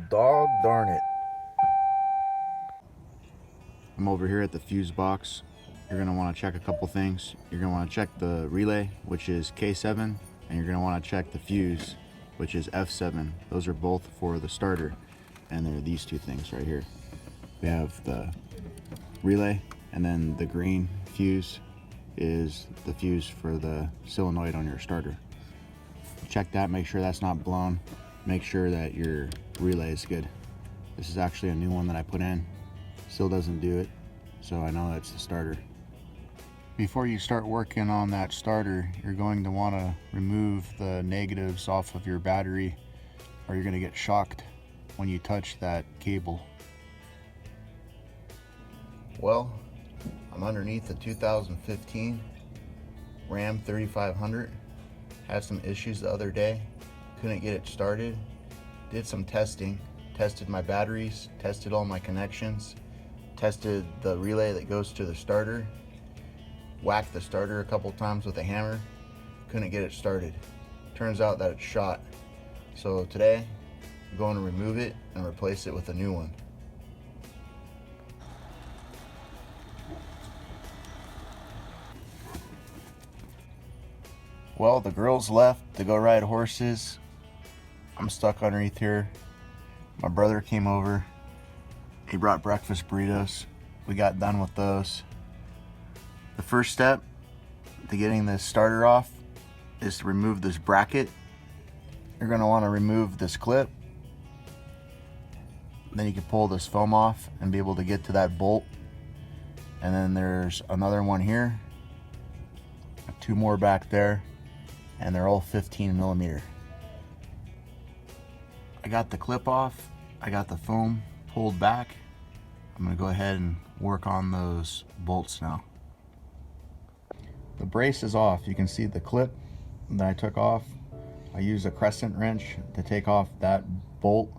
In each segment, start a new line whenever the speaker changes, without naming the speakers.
Dog darn it.
I'm over here at the fuse box. You're going to want to check a couple things. You're going to want to check the relay, which is K7, and you're going to want to check the fuse, which is F7. Those are both for the starter, and they're these two things right here. We have the relay, and then the green fuse is the fuse for the solenoid on your starter. Check that, make sure that's not blown. Make sure that your relay is good. This is actually a new one that I put in. Still doesn't do it, so I know that's the starter. Before you start working on that starter, you're going to want to remove the negatives off of your battery, or you're going to get shocked when you touch that cable. Well, I'm underneath the 2015 Ram 3500. Had some issues the other day, couldn't get it started. Did some testing, tested my batteries, tested all my connections, tested the relay that goes to the starter, whacked the starter a couple times with a hammer, couldn't get it started. Turns out that it's shot. So today, I'm going to remove it and replace it with a new one. Well, the girls left to go ride horses. I'm stuck underneath here. My brother came over. He brought breakfast burritos. We got done with those. The first step to getting this starter off is to remove this bracket. You're going to want to remove this clip. Then you can pull this foam off and be able to get to that bolt. And then there's another one here, two more back there, and they're all 15 millimeter. I got the clip off, I got the foam pulled back. I'm gonna go ahead and work on those bolts now. The brace is off. You can see the clip that I took off. I used a crescent wrench to take off that bolt,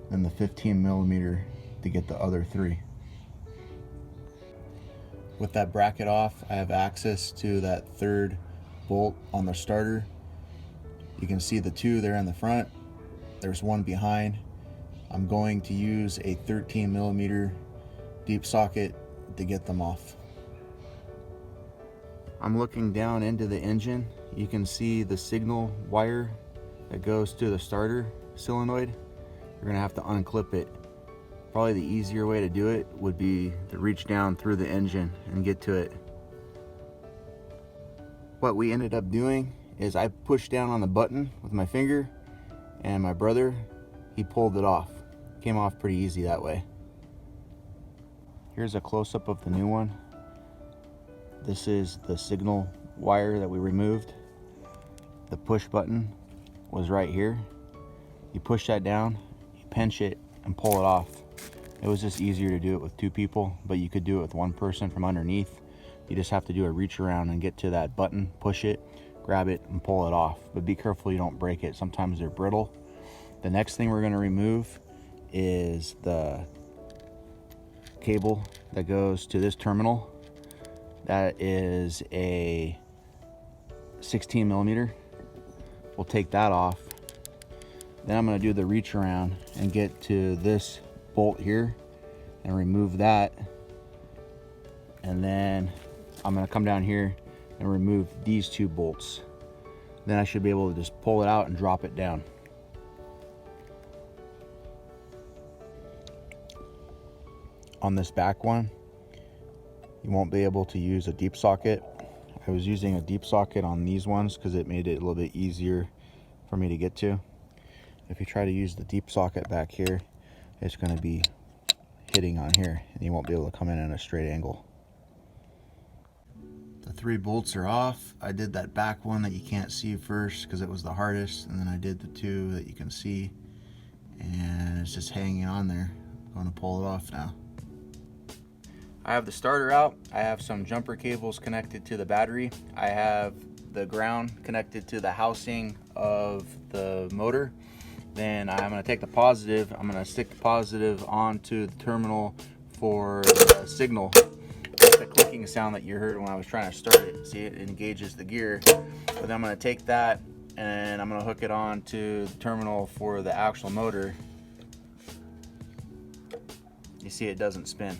then the 15 millimeter to get the other three. With that bracket off, I have access to that third bolt on the starter. You can see the two there in the front. There's one behind. I'm going to use a 13 millimeter deep socket to get them off. I'm looking down into the engine. You can see the signal wire that goes to the starter solenoid. You're gonna have to unclip it. Probably the easier way to do it would be to reach down through the engine and get to it. What we ended up doing is I pushed down on the button with my finger, and my brother, he pulled it off. Came off pretty easy that way. Here's a close-up of the new one. This is the signal wire that we removed. The push button was right here. You push that down, you pinch it, and pull it off. It was just easier to do it with two people, but you could do it with one person from underneath. You just have to do a reach around and get to that button, push it, grab it, and pull it off. But be careful you don't break it. Sometimes they're brittle. The next thing we're going to remove is the cable that goes to this terminal. That is a 16 millimeter. We'll take that off. Then I'm going to do the reach around and get to this bolt here and remove that. And then I'm going to come down here and remove these two bolts. Then I should be able to just pull it out and drop it down. On this back one, you won't be able to use a deep socket. I was using a deep socket on these ones because it made it a little bit easier for me to get to. If you try to use the deep socket back here, it's going to be hitting on here and you won't be able to come in a straight angle. The three bolts are off. I did that back one that you can't see first because it was the hardest, and then I did the two that you can see, and it's just hanging on there. I'm going to pull it off now. I have the starter out. I have some jumper cables connected to the battery. I have the ground connected to the housing of the motor. Then I'm going to take the positive. I'm going to stick the positive onto the terminal for the signal. That's the clicking sound that you heard when I was trying to start it. See, it engages the gear. But then I'm going to take that and I'm going to hook it on to the terminal for the actual motor. you see it doesn't spin.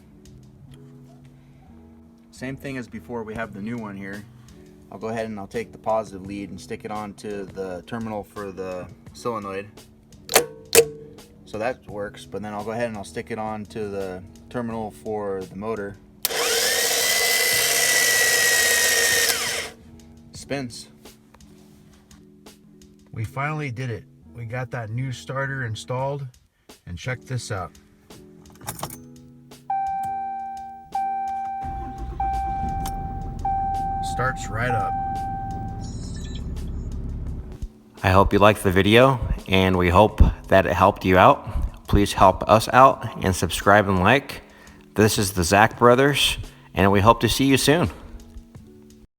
Same thing as before, we have the new one here. I'll go ahead and I'll take the positive lead and stick it onto the terminal for the solenoid. So that works, but then I'll go ahead and I'll stick it onto the terminal for the motor. Spins. We finally did it. We got that new starter installed, and check this out. Starts right up.
I hope you liked the video, and we hope that it helped you out. Please help us out and subscribe and like. This is the Zach Brothers, and we hope to see you soon.